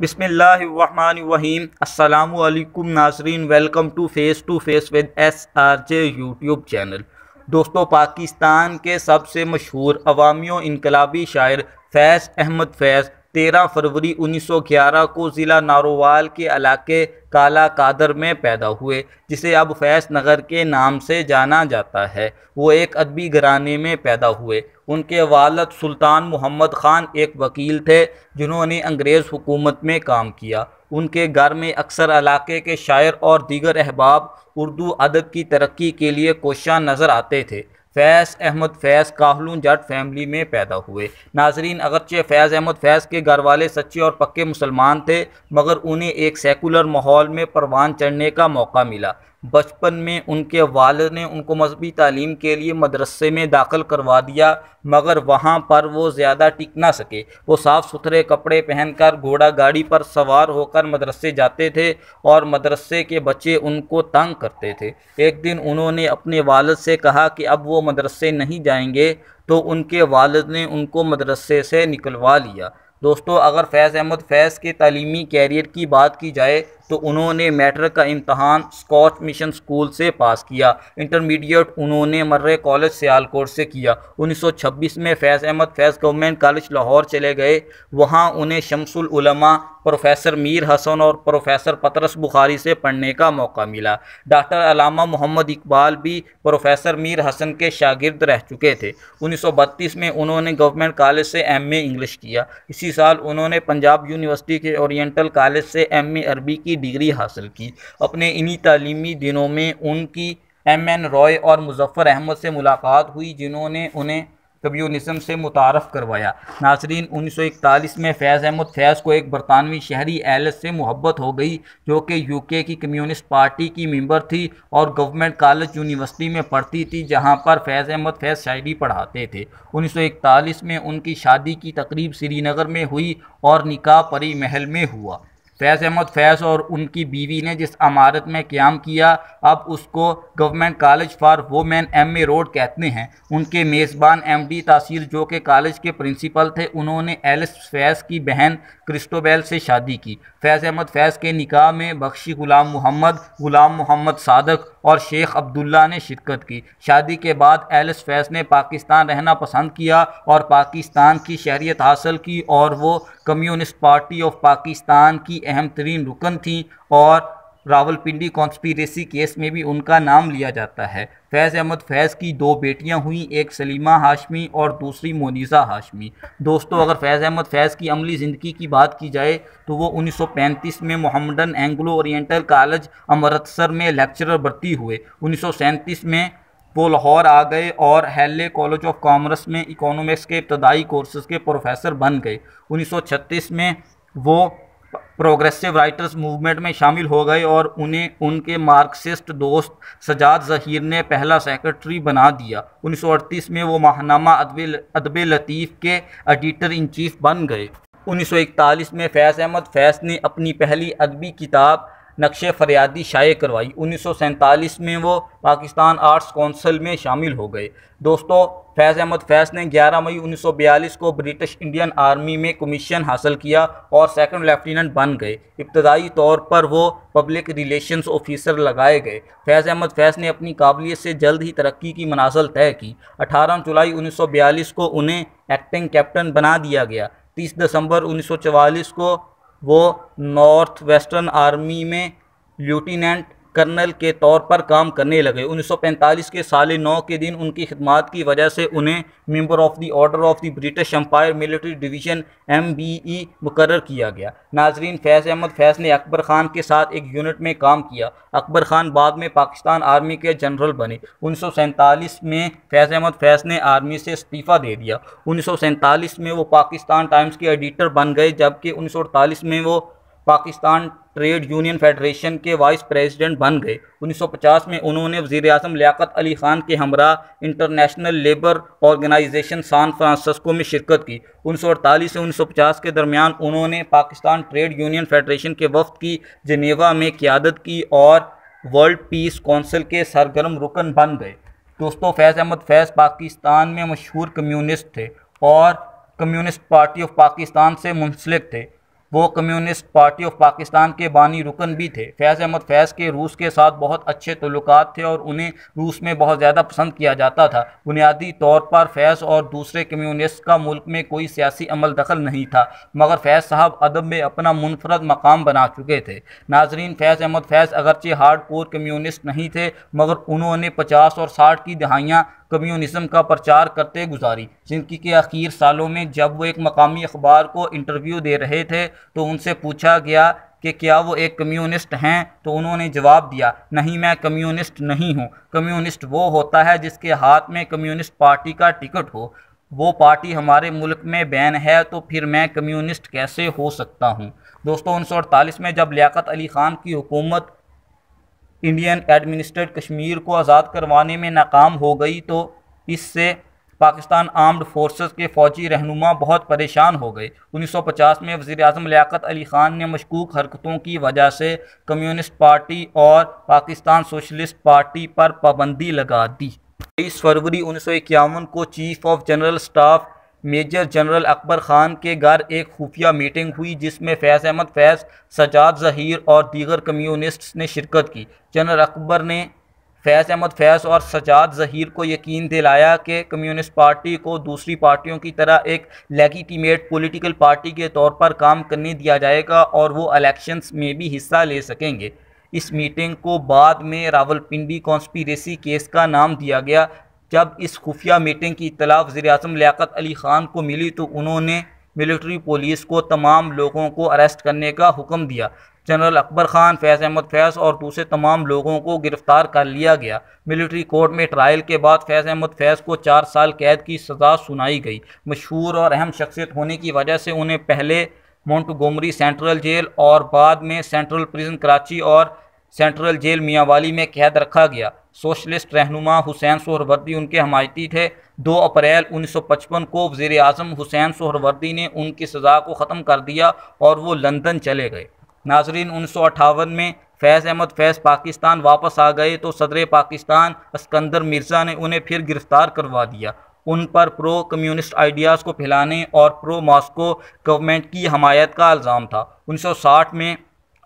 बिस्मिल्लाहिर्रहमानिर्रहीम। अस्सलामुअलैकुम नाज़रीन, welcome to face with SRJ YouTube channel. दोस्तों, पाकिस्तान के सबसे मशहूर अवामी व इनकलाबी शायर फैज़ अहमद फैज़ 13 फरवरी 1911 को ज़िला नारोवाल के इलाके काला कादर में पैदा हुए, जिसे अब फैज़ नगर के नाम से जाना जाता है। वो एक अदबी घराने में पैदा हुए। उनके वालिद सुल्तान मोहम्मद ख़ान एक वकील थे जिन्होंने अंग्रेज़ हुकूमत में काम किया। उनके घर में अक्सर इलाके के शायर और दीगर अहबाब उर्दू अदब की तरक्की के लिए कोशां नज़र आते थे। फैज़ अहमद फैज़ काहलून जट फैमिली में पैदा हुए। नाजरीन, अगरचे फैज़ अहमद फैज़ के घर वाले सच्चे और पक्के मुसलमान थे, मगर उन्हें एक सेकुलर माहौल में परवान चढ़ने का मौका मिला। बचपन में उनके वालिद ने उनको मजहबी तालीम के लिए मदरसे में दाखिल करवा दिया, मगर वहाँ पर वो ज़्यादा टिक ना सके। वो साफ़ सुथरे कपड़े पहनकर घोड़ा गाड़ी पर सवार होकर मदरसे जाते थे और मदरसे के बच्चे उनको तंग करते थे। एक दिन उन्होंने अपने वालिद से कहा कि अब वो मदरसे नहीं जाएंगे, तो उनके वालिद ने उनको मदरसे से निकलवा लिया। दोस्तों, अगर फैज़ अहमद फैज़ के तालीमी कैरियर की बात की जाए तो उन्होंने मैट्रिक का इम्तहान स्कॉच मिशन स्कूल से पास किया। इंटरमीडिएट उन्होंने मर्रे कॉलेज सियालकोट से किया। 1926 में फैज़ अहमद फैज़ गवर्नमेंट कॉलेज लाहौर चले गए। वहाँ उन्हें शमसुल उलमा, प्रोफेसर मीर हसन और प्रोफेसर पतरस बुखारी से पढ़ने का मौका मिला। डॉक्टर अल्लामा मोहम्मद इकबाल भी प्रोफेसर मीर हसन के शागिर्द रह चुके थे। 1932 में उन्होंने गवर्नमेंट कॉलेज से MA इंग्लिश किया। इसी साल उन्होंने पंजाब यूनिवर्सिटी के ओरिएंटल कॉलेज से MA अरबी की डिग्री हासिल की। अपने इन्हीं तालीमी दिनों में उनकी MN रॉय और मुजफ्फर अहमद से मुलाकात हुई, जिन्होंने उन्हें कम्युनिज्म से मुतारफ़ करवाया। नाजरीन, 1941 में फैज़ अहमद फैज़ को एक बरतानवी शहरी एलिस से मोहब्बत हो गई, जो कि UK की कम्युनिस्ट पार्टी की मेंबर थी और गवर्नमेंट कॉलेज यूनिवर्सिटी में पढ़ती थी, जहां पर फैज़ अहमद फैज़ शायरी पढ़ाते थे। 1941 में उनकी शादी की तकरीब श्रीनगर में हुई और निकाह परी महल में हुआ। फैज़ अहमद फैज़ और उनकी बीवी ने जिस इमारत में क़याम किया, अब उसको government college for women MA road कहते हैं। उनके मेज़बान MD तासीर, जो कि कॉलेज के प्रिंसिपल थे, उन्होंने एलिस फैज़ की बहन क्रिस्टोबेल से शादी की। फैज़ अहमद फैज़ के निकाह में बख्शी गुलाम मोहम्मद सादक और शेख अब्दुल्ला ने शिरकत की। शादी के बाद एलिस फैज़ ने पाकिस्तान रहना पसंद किया और पाकिस्तान की शहरियत हासिल की, और वो कम्युनिस्ट पार्टी ऑफ पाकिस्तान की अहम तरीन रुकन थी और रावलपिंडी कॉन्स्पिरेसी केस में भी उनका नाम लिया जाता है। फैज़ अहमद फैज़ की 2 बेटियां हुई, एक सलीमा हाशमी और दूसरी मोनिज़ा हाशमी। दोस्तों, अगर फैज़ अहमद फैज़ की अमली ज़िंदगी की बात की जाए तो वो 1935 में Mohammedan Anglo oriental college Amritsar में लेक्चरर भर्ती हुए। 1937 में वो लाहौर आ गए और हैले कॉलेज ऑफ कॉमर्स में इकोनॉमिक्स के इब्तदाई कोर्सेज़ के प्रोफेसर बन गए। 1936 में वो प्रोग्रेसिव राइटर्स मूवमेंट में शामिल हो गए और उन्हें उनके मार्क्सिस्ट दोस्त सजाद ज़हीर ने पहला सेक्रेटरी बना दिया। 1938 में वो माहनामा अदब लतीफ़ के एडिटर इन चीफ बन गए। 1941 में फैज़ अहमद फैज़ ने अपनी पहली अदबी किताब नक्शे फरियादी शाये करवाई। 1947 में वो पाकिस्तान आर्ट्स काउंसिल में शामिल हो गए। दोस्तों, फैज़ अहमद फैज़ ने 11 मई 1942 को ब्रिटिश इंडियन आर्मी में कमीशन हासिल किया और सेकंड लेफ्टिनेंट बन गए। इब्तदाई तौर पर वो पब्लिक रिलेशंस ऑफिसर लगाए गए। फैज़ अहमद फैज़ ने अपनी काबिलियत से जल्द ही तरक्की की मनाज़िल तय की। 18 जुलाई 1942 को उन्हें एक्टिंग कैप्टन बना दिया गया। 30 दिसंबर 1944 को वो नॉर्थ वेस्टर्न आर्मी में लेफ्टिनेंट कर्नल के तौर पर काम करने लगे। 1945 के साल 9 के दिन उनकी खिदमात की वजह से उन्हें Member of the Order of the British Empire Military Division MBE मुकर्रर किया गया। नाजरीन, फैज़ अहमद फैज़ ने अकबर ख़ान के साथ एक यूनिट में काम किया। अकबर ख़ान बाद में पाकिस्तान आर्मी के जनरल बने। 1947 में फैज़ अहमद फैज़ ने आर्मी से इस्तीफ़ा दे दिया। 1947 में वो पाकिस्तान टाइम्स के एडिटर बन गए, जबकि 1948 में वो पाकिस्तान ट्रेड यूनियन फेडरेशन के वाइस प्रेसिडेंट बन गए। 1950 में उन्होंने वज़ीर-ए-आज़म लियाकत अली ख़ान के हमरा International Labour Organization San Francisco में शिरकत की। 1948 से 1950 के दरमियान उन्होंने पाकिस्तान ट्रेड यूनियन फेडरेशन के वफ़द की जनेवा में क़यादत की और वर्ल्ड पीस काउंसिल के सरगर्म रुकन बन गए। दोस्तों, फैज़ अहमद फैज़ पाकिस्तान में मशहूर कम्युनिस्ट थे और कम्युनिस्ट पार्टी ऑफ पाकिस्तान से मुंसलिक थे। वो कम्युनिस्ट पार्टी ऑफ पाकिस्तान के बानी रुकन भी थे। फैज़ अहमद फैज़ के रूस के साथ बहुत अच्छे ताल्लुकात थे और उन्हें रूस में बहुत ज़्यादा पसंद किया जाता था। बुनियादी तौर पर फैज़ और दूसरे कम्युनिस्ट का मुल्क में कोई सियासी अमल दखल नहीं था, मगर फैज़ साहब अदब में अपना मुनफरद मकाम बना चुके थे। नाजरीन, फैज़ अहमद फैज़ अगरचे हार्ड कोर कम्युनिस्ट नहीं थे, मगर उन्होंने 50 और 60 की दहाइयाँ कम्युनिज़्म का प्रचार करते गुजारी। ज़िंदगी के आखिर सालों में जब वो एक मकामी अखबार को इंटरव्यू दे रहे थे तो उनसे पूछा गया कि क्या वो एक कम्युनिस्ट हैं, तो उन्होंने जवाब दिया, नहीं, मैं कम्युनिस्ट नहीं हूँ। कम्युनिस्ट वो होता है जिसके हाथ में कम्युनिस्ट पार्टी का टिकट हो। वो पार्टी हमारे मुल्क में बैन है, तो फिर मैं कम्युनिस्ट कैसे हो सकता हूँ। दोस्तों, 1948 में जब लियाकत अली ख़ान की हुकूमत इंडियन एडमिनिस्ट्रेटेड कश्मीर को आज़ाद करवाने में नाकाम हो गई तो इससे पाकिस्तान आर्म्ड फोर्सेस के फ़ौजी रहनुमा बहुत परेशान हो गए। 1950 में वज़ीर-ए-आज़म लियाकत अली ख़ान ने मशकूक हरकतों की वजह से कम्युनिस्ट पार्टी और पाकिस्तान सोशलिस्ट पार्टी पर पाबंदी लगा दी। 23 फरवरी 1951 को Chief of General Staff Major General Akbar Khan के घर एक खुफिया मीटिंग हुई जिसमें फैज़ अहमद फैज़, सजाद ज़हीर और दीगर कम्युनिस्ट्स ने शिरकत की। जनरल अकबर ने फैज़ अहमद फैज़ और सजाद ज़हीर को यकीन दिलाया कि कम्युनिस्ट पार्टी को दूसरी पार्टियों की तरह एक लेजिटिमेट पॉलिटिकल पार्टी के तौर पर काम करने दिया जाएगा और वो इलेक्शंस में भी हिस्सा ले सकेंगे। इस मीटिंग को बाद में रावलपिंडी कॉन्स्पिरेसी केस का नाम दिया गया। जब इस खुफिया मीटिंग की इत्तला वज़ीर-ए-आज़म लियाकत अली ख़ान को मिली तो उन्होंने मिलिट्री पुलिस को तमाम लोगों को अरेस्ट करने का हुक्म दिया। जनरल अकबर ख़ान, फैज़ अहमद फैज़ और दूसरे तमाम लोगों को गिरफ़्तार कर लिया गया। मिलिट्री कोर्ट में ट्रायल के बाद फैज़ अहमद फैज़ को 4 साल कैद की सज़ा सुनाई गई। मशहूर और अहम शख्सियत होने की वजह से उन्हें पहले मोंटगोमरी सेंट्रल जेल और बाद में सेंट्रल प्रिजन कराची और सेंट्रल जेल मियांवाली में कैद रखा गया। सोशलिस्ट रहनुमा हुसैन सोहरवर्दी उनके हमायती थे। 2 अप्रैल 1955 को वज़ीर-ए-आज़म हुसैन सोहरवर्दी ने उनकी सज़ा को ख़त्म कर दिया और वो लंदन चले गए। नाजरीन, 1958 में फैज़ अहमद फैज़ पाकिस्तान वापस आ गए तो सदर पाकिस्तान अस्कंदर मिर्ज़ा ने उन्हें फिर गिरफ़्तार करवा दिया। उन पर प्रो कम्युनिस्ट आइडियाज़ को फैलाने और प्रो मॉस्को गवर्नमेंट की हमायत का इल्ज़ाम था। 1960 में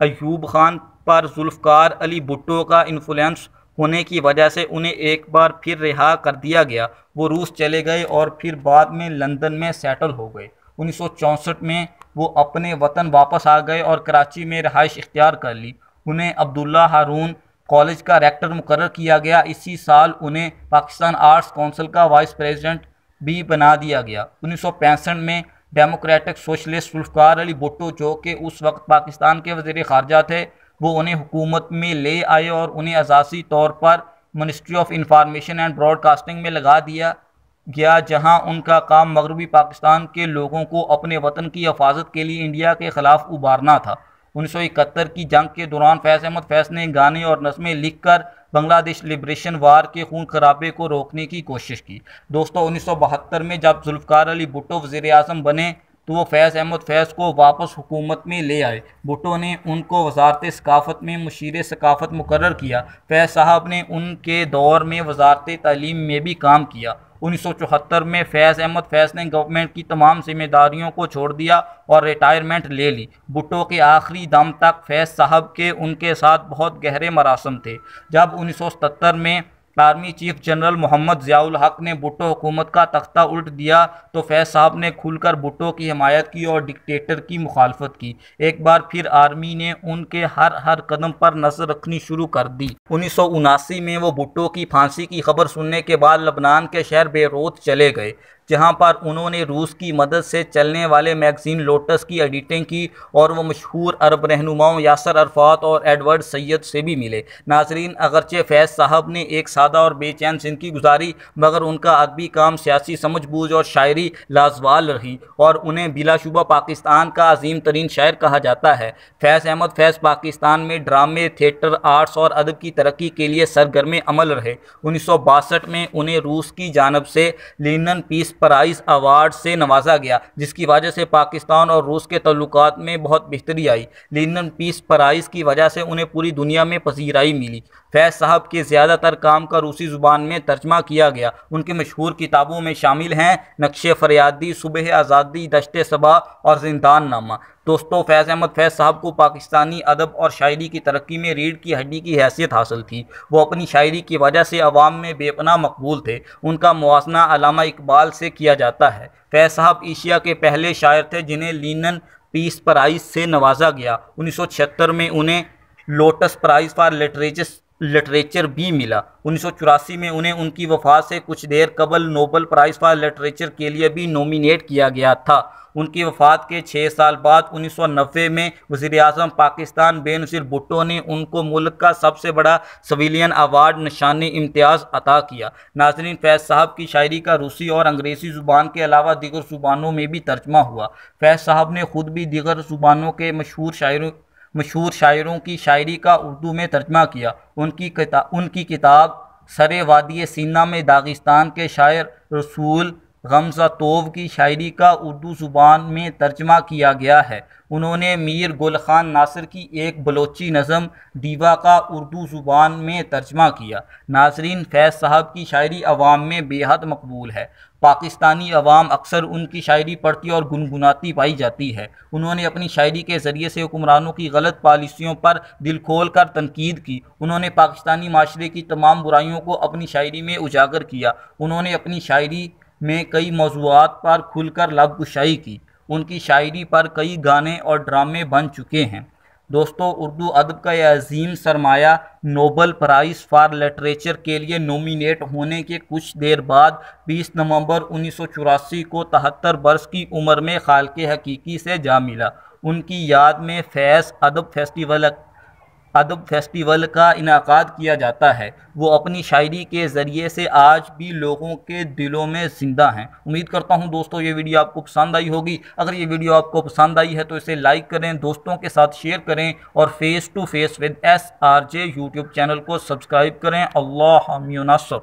अयूब खान पर जुल्फ़कार अली भुट्टो का इन्फ्लुएंस होने की वजह से उन्हें एक बार फिर रिहा कर दिया गया। वो रूस चले गए और फिर बाद में लंदन में सेटल हो गए। 1964 में वो अपने वतन वापस आ गए और कराची में रहाइश इख्तियार कर ली। उन्हें अब्दुल्ला हारून कॉलेज का रेक्टर मुकर्रर किया गया। इसी साल उन्हें पाकिस्तान आर्ट्स काउंसिल का वाइस प्रेसिडेंट भी बना दिया गया। 1965 में डेमोक्रेटिक सोशलिस्ट जुल्फ़कार अली भुट्टो, जो कि उस वक्त पाकिस्तान के वज़ीर ख़ारजा थे, वो उन्हें हुकूमत में ले आए और उन्हें असासी तौर पर ministry of information and broadcasting में लगा दिया गया, जहां उनका काम मगरबी पाकिस्तान के लोगों को अपने वतन की हिफाजत के लिए इंडिया के ख़िलाफ़ उबारना था। 1971 की जंग के दौरान फैज़ अहमद फैज़ ने गाने और नज़में लिखकर बांग्लादेश लिबरेशन वार के खून खराबे को रोकने की कोशिश की। दोस्तों, 1972 में जब जुल्फ़कार अली भुट्टो वज़ीर-ए-आज़म बने तो वो फैज़ अहमद फैज़ को वापस हुकूमत में ले आए। भुट्टो ने उनको वज़ारत सकाफ़त में मुशीर सकाफ़त मुकर्रर किया। फैज़ साहब ने उनके दौर में वज़ारत तालीम में भी काम किया। 1974 में फैज़ अहमद फैज़ ने गवर्नमेंट की तमाम जिम्मेदारियों को छोड़ दिया और रिटायरमेंट ले ली। भुट्टो के आखिरी दम तक फैज़ साहब के उनके साथ बहुत गहरे मरासम थे। जब 1977 में army chief general Mohammad Ziaul Haq ने भुट्टो हुकूमत का तख्ता उल्ट दिया तो फैज़ साहब ने खुलकर भुट्टो की हिमायत की और डिक्टेटर की मुखालफत की। एक बार फिर आर्मी ने उनके हर कदम पर नज़र रखनी शुरू कर दी। 1979 में वो भुट्टो की फांसी की खबर सुनने के बाद लबनान के शहर बेरूत चले गए, जहां पर उन्होंने रूस की मदद से चलने वाले मैगज़ीन लोटस की एडिटिंग की और वो मशहूर अरब रहनुमाओं यासर अरफात और एडवर्ड सैयद से भी मिले। नाजरीन, अगरचे फैज़ साहब ने एक सादा और बेचैन ज़िंदगी गुजारी, मगर उनका अदबी काम, सियासी समझबूझ और शायरी लाजवाल रही और उन्हें बिलाशुबा पाकिस्तान का अजीम तरीन शायर कहा जाता है। फैज़ अहमद फैज़ पाकिस्तान में ड्रामे, थिएटर, आर्ट्स और अदब की तरक्की के लिए सरगर्म अमल रहे। 1962 में उन्हें रूस की जानब से लिनन पीस प्राइज़ अवार्ड से नवाजा गया, जिसकी वजह से पाकिस्तान और रूस के तल्लुकात में बहुत बेहतरी आई। लिनन पीस प्राइज़ की वजह से उन्हें पूरी दुनिया में पसीराई मिली। फैज़ साहब के ज़्यादातर काम का रूसी ज़ुबान में तर्जमा किया गया। उनकी मशहूर किताबों में शामिल हैं नक्शे फरियादी, सुबह आज़ादी, दश्ते सबा और जिंदान नामा। दोस्तों, फैज़ अहमद फैज़ साहब को पाकिस्तानी अदब और शायरी की तरक्की में रीढ़ की हड्डी की हैसियत हासिल थी। वो अपनी शायरी की वजह से अवाम में बेपनाह मकबूल थे। उनका मुवाज़ना अल्लामा इकबाल से किया जाता है। फैज़ साहब एशिया के पहले शायर थे जिन्हें लीनन पीस प्राइज़ से नवाजा गया। 1976 में उन्हें लोटस प्राइज़ फॉर लिटरेचर भी मिला। 1984 में उन्हें उनकी वफ़ात से कुछ देर कबल नोबल प्राइज़ फॉर लिटरेचर के लिए भी नॉमिनेट किया गया था। उनकी वफ़ात के 6 साल बाद 1990 में वज़ीर-ए-आज़म पाकिस्तान बेनज़ीर भुट्टो ने उनको मुल्क का सबसे बड़ा सिविलियन अवार्ड निशान इम्तियाज़ अता किया। नाज़रीन, फैज़ साहब की शायरी का रूसी और अंग्रेज़ी ज़ुबान के अलावा दीगर ज़ुबानों में भी तर्जमा हुआ। फैज़ साहब ने ख़ुद भी दीगर ज़ुबानों के मशहूर शायरों की शायरी का उर्दू में तर्जमा किया। उनकी किताब सरे वादी सीना में दागिस्तान के शायर रसूल गमज़ातोव की शायरी का उर्दू ज़ुबान में तर्जमा किया गया है। उन्होंने मीर गुल खान नासिर की एक बलोची नज़म दीवा का उर्दू ज़ुबान में तर्जमा किया। नाज़रीन, फैज़ साहब की शायरी अवाम में बेहद मकबूल है। पाकिस्तानी अवाम अक्सर उनकी शायरी पढ़ती और गुनगुनाती पाई जाती है। उन्होंने अपनी शायरी के ज़रिए से हुक्मरानों की गलत पॉलिसियों पर दिल खोल कर तनकीद की। उन्होंने पाकिस्तानी माशरे की तमाम बुराइयों को अपनी शायरी में उजागर किया। उन्होंने अपनी शायरी में कई मौज़ूआत पर खुलकर लबकुशाई की। उनकी शायरी पर कई गाने और ड्रामे बन चुके हैं। दोस्तों, उर्दू अदब का यह अजीम सरमाया नोबल प्राइज़ फॉर लिटरेचर के लिए नॉमिनेट होने के कुछ देर बाद 20 नवंबर 1984 को 73 बरस की उम्र में खालके हकीकी से जा मिला। उनकी याद में फैज़ अदब फेस्टिवल का इनाकाद किया जाता है। वो अपनी शायरी के ज़रिए से आज भी लोगों के दिलों में ज़िंदा हैं। उम्मीद करता हूँ दोस्तों ये वीडियो आपको पसंद आई होगी। अगर ये वीडियो आपको पसंद आई है तो इसे लाइक करें, दोस्तों के साथ शेयर करें और face to face with SRJ YouTube channel को सब्सक्राइब करें। अल्लाह हामी नासर।